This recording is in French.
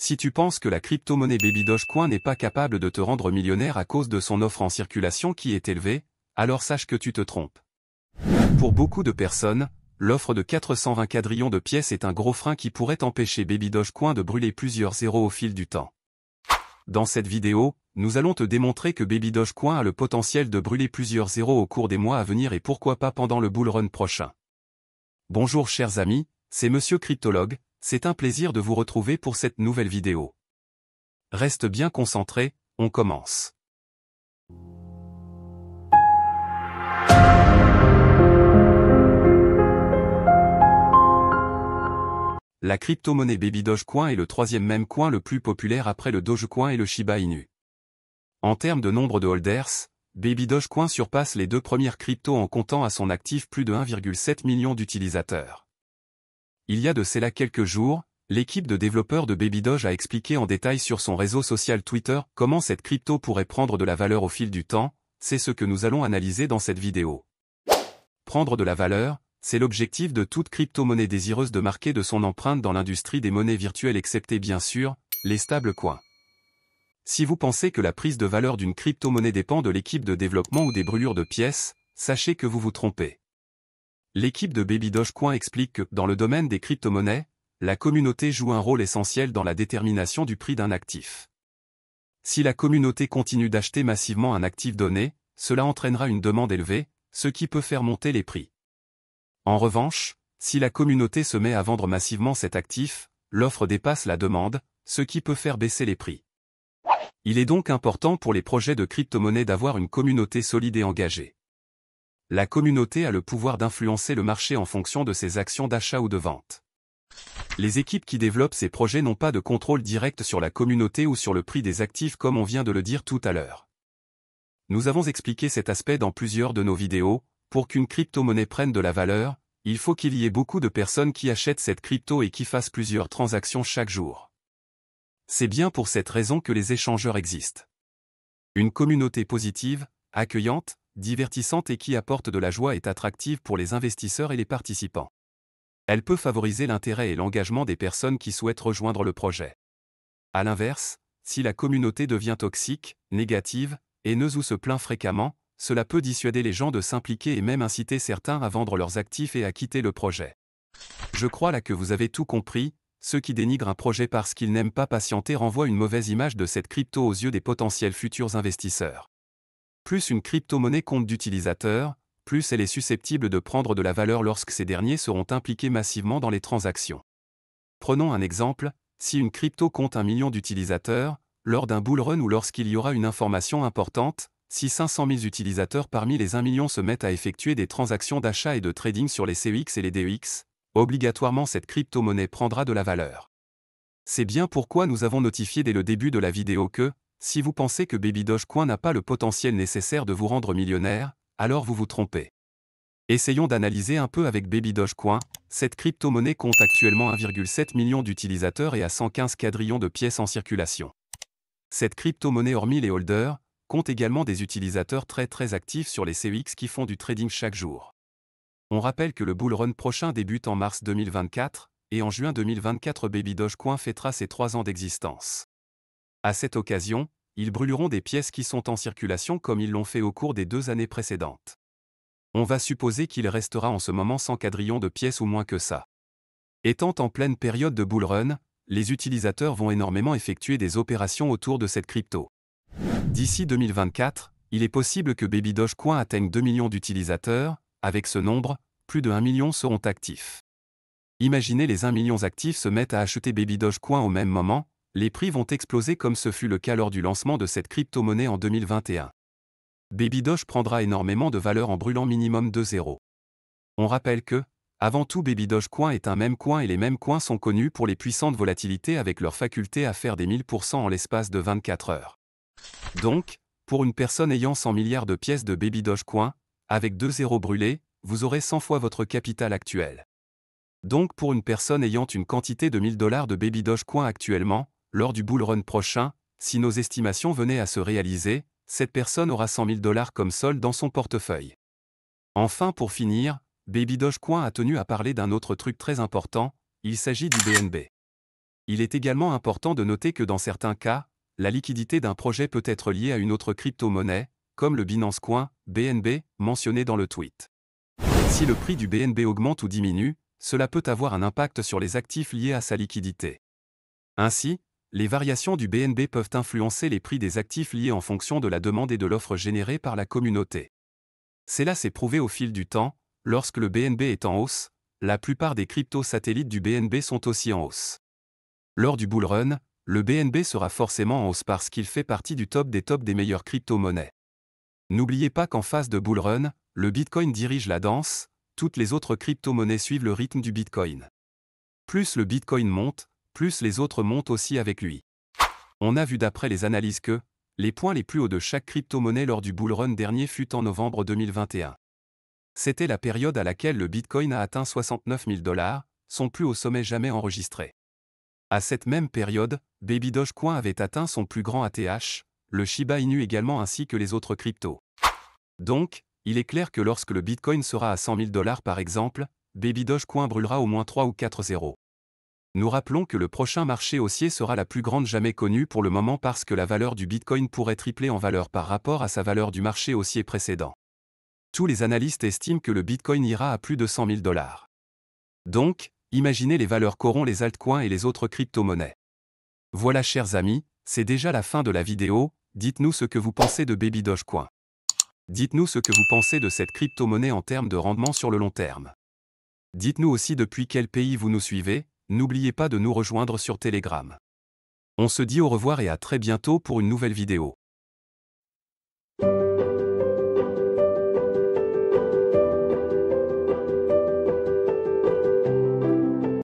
Si tu penses que la crypto-monnaie Baby Dogecoin n'est pas capable de te rendre millionnaire à cause de son offre en circulation qui est élevée, alors sache que tu te trompes. Pour beaucoup de personnes, l'offre de 420 quadrillions de pièces est un gros frein qui pourrait empêcher Baby Dogecoin de brûler plusieurs zéros au fil du temps. Dans cette vidéo, nous allons te démontrer que Baby Dogecoin a le potentiel de brûler plusieurs zéros au cours des mois à venir et pourquoi pas pendant le bull run prochain. Bonjour chers amis, c'est Monsieur Cryptologue, c'est un plaisir de vous retrouver pour cette nouvelle vidéo. Reste bien concentré, on commence. La crypto-monnaie Baby Dogecoin est le troisième meme coin le plus populaire après le Dogecoin et le Shiba Inu. En termes de nombre de holders, Baby Dogecoin surpasse les deux premières cryptos en comptant à son actif plus de 1,7 million d'utilisateurs. Il y a de cela quelques jours, l'équipe de développeurs de Baby Doge a expliqué en détail sur son réseau social Twitter comment cette crypto pourrait prendre de la valeur au fil du temps, c'est ce que nous allons analyser dans cette vidéo. Prendre de la valeur, c'est l'objectif de toute crypto-monnaie désireuse de marquer de son empreinte dans l'industrie des monnaies virtuelles excepté bien sûr, les stablecoins. Si vous pensez que la prise de valeur d'une crypto-monnaie dépend de l'équipe de développement ou des brûlures de pièces, sachez que vous vous trompez. L'équipe de Baby Dogecoin explique que, dans le domaine des crypto-monnaies, la communauté joue un rôle essentiel dans la détermination du prix d'un actif. Si la communauté continue d'acheter massivement un actif donné, cela entraînera une demande élevée, ce qui peut faire monter les prix. En revanche, si la communauté se met à vendre massivement cet actif, l'offre dépasse la demande, ce qui peut faire baisser les prix. Il est donc important pour les projets de crypto-monnaie d'avoir une communauté solide et engagée. La communauté a le pouvoir d'influencer le marché en fonction de ses actions d'achat ou de vente. Les équipes qui développent ces projets n'ont pas de contrôle direct sur la communauté ou sur le prix des actifs comme on vient de le dire tout à l'heure. Nous avons expliqué cet aspect dans plusieurs de nos vidéos. Pour qu'une crypto-monnaie prenne de la valeur, il faut qu'il y ait beaucoup de personnes qui achètent cette crypto et qui fassent plusieurs transactions chaque jour. C'est bien pour cette raison que les échangeurs existent. Une communauté positive, accueillante, divertissante et qui apporte de la joie est attractive pour les investisseurs et les participants. Elle peut favoriser l'intérêt et l'engagement des personnes qui souhaitent rejoindre le projet. À l'inverse, si la communauté devient toxique, négative, haineuse ou se plaint fréquemment, cela peut dissuader les gens de s'impliquer et même inciter certains à vendre leurs actifs et à quitter le projet. Je crois là que vous avez tout compris, ceux qui dénigrent un projet parce qu'ils n'aiment pas patienter renvoient une mauvaise image de cette crypto aux yeux des potentiels futurs investisseurs. Plus une crypto-monnaie compte d'utilisateurs, plus elle est susceptible de prendre de la valeur lorsque ces derniers seront impliqués massivement dans les transactions. Prenons un exemple, si une crypto compte 1 million d'utilisateurs, lors d'un bull run ou lorsqu'il y aura une information importante, si 500 000 utilisateurs parmi les 1 million se mettent à effectuer des transactions d'achat et de trading sur les CEX et les DEX, obligatoirement cette crypto-monnaie prendra de la valeur. C'est bien pourquoi nous avons notifié dès le début de la vidéo que, si vous pensez que Baby Dogecoin n'a pas le potentiel nécessaire de vous rendre millionnaire, alors vous vous trompez. Essayons d'analyser un peu avec Baby Dogecoin, cette crypto-monnaie compte actuellement 1,7 million d'utilisateurs et a 115 quadrillions de pièces en circulation. Cette crypto-monnaie hormis les holders, compte également des utilisateurs très actifs sur les CEX qui font du trading chaque jour. On rappelle que le bull run prochain débute en mars 2024, et en juin 2024 Baby Dogecoin fêtera ses 3 ans d'existence. À cette occasion, ils brûleront des pièces qui sont en circulation comme ils l'ont fait au cours des 2 années précédentes. On va supposer qu'il restera en ce moment 100 quadrillions de pièces ou moins que ça. Étant en pleine période de bull run, les utilisateurs vont énormément effectuer des opérations autour de cette crypto. D'ici 2024, il est possible que Baby Dogecoin atteigne 2 millions d'utilisateurs, avec ce nombre, plus de 1 million seront actifs. Imaginez les 1 million actifs se mettent à acheter Baby Dogecoin au même moment, les prix vont exploser comme ce fut le cas lors du lancement de cette crypto-monnaie en 2021. Baby Doge prendra énormément de valeur en brûlant minimum 2 zéros. On rappelle que, avant tout Baby Dogecoin est un meme coin et les meme coins sont connus pour les puissantes volatilités avec leur faculté à faire des 1000% en l'espace de 24 heures. Donc, pour une personne ayant 100 milliards de pièces de Baby Dogecoin, avec 2 zéros brûlés, vous aurez 100 fois votre capital actuel. Donc pour une personne ayant une quantité de 1000 $ de Baby Dogecoin actuellement, lors du bull run prochain, si nos estimations venaient à se réaliser, cette personne aura 100 000 $ comme solde dans son portefeuille. Enfin pour finir, Baby Dogecoin a tenu à parler d'un autre truc très important, il s'agit du BNB. Il est également important de noter que dans certains cas, la liquidité d'un projet peut être liée à une autre crypto-monnaie, comme le Binance Coin, BNB, mentionné dans le tweet. Si le prix du BNB augmente ou diminue, cela peut avoir un impact sur les actifs liés à sa liquidité. Ainsi, les variations du BNB peuvent influencer les prix des actifs liés en fonction de la demande et de l'offre générée par la communauté. Cela s'est prouvé au fil du temps, lorsque le BNB est en hausse, la plupart des crypto-satellites du BNB sont aussi en hausse. Lors du bull run, le BNB sera forcément en hausse parce qu'il fait partie du top des meilleures crypto-monnaies. N'oubliez pas qu'en phase de bull run, le Bitcoin dirige la danse, toutes les autres crypto-monnaies suivent le rythme du Bitcoin. Plus le Bitcoin monte, plus les autres montent aussi avec lui. On a vu d'après les analyses que les points les plus hauts de chaque crypto-monnaie lors du bull run dernier fut en novembre 2021. C'était la période à laquelle le Bitcoin a atteint 69 000 $, son plus haut sommet jamais enregistré. À cette même période, Baby Dogecoin avait atteint son plus grand ATH, le Shiba Inu également ainsi que les autres cryptos. Donc, il est clair que lorsque le Bitcoin sera à 100 000 $ par exemple, Baby Dogecoin brûlera au moins 3 ou 4 zéros. Nous rappelons que le prochain marché haussier sera la plus grande jamais connue pour le moment parce que la valeur du Bitcoin pourrait tripler en valeur par rapport à sa valeur du marché haussier précédent. Tous les analystes estiment que le Bitcoin ira à plus de 100 000 $. Donc, imaginez les valeurs qu'auront les altcoins et les autres crypto-monnaies. Voilà chers amis, c'est déjà la fin de la vidéo, dites-nous ce que vous pensez de Baby Dogecoin. Dites-nous ce que vous pensez de cette crypto-monnaie en termes de rendement sur le long terme. Dites-nous aussi depuis quel pays vous nous suivez, n'oubliez pas de nous rejoindre sur Telegram. On se dit au revoir et à très bientôt pour une nouvelle vidéo.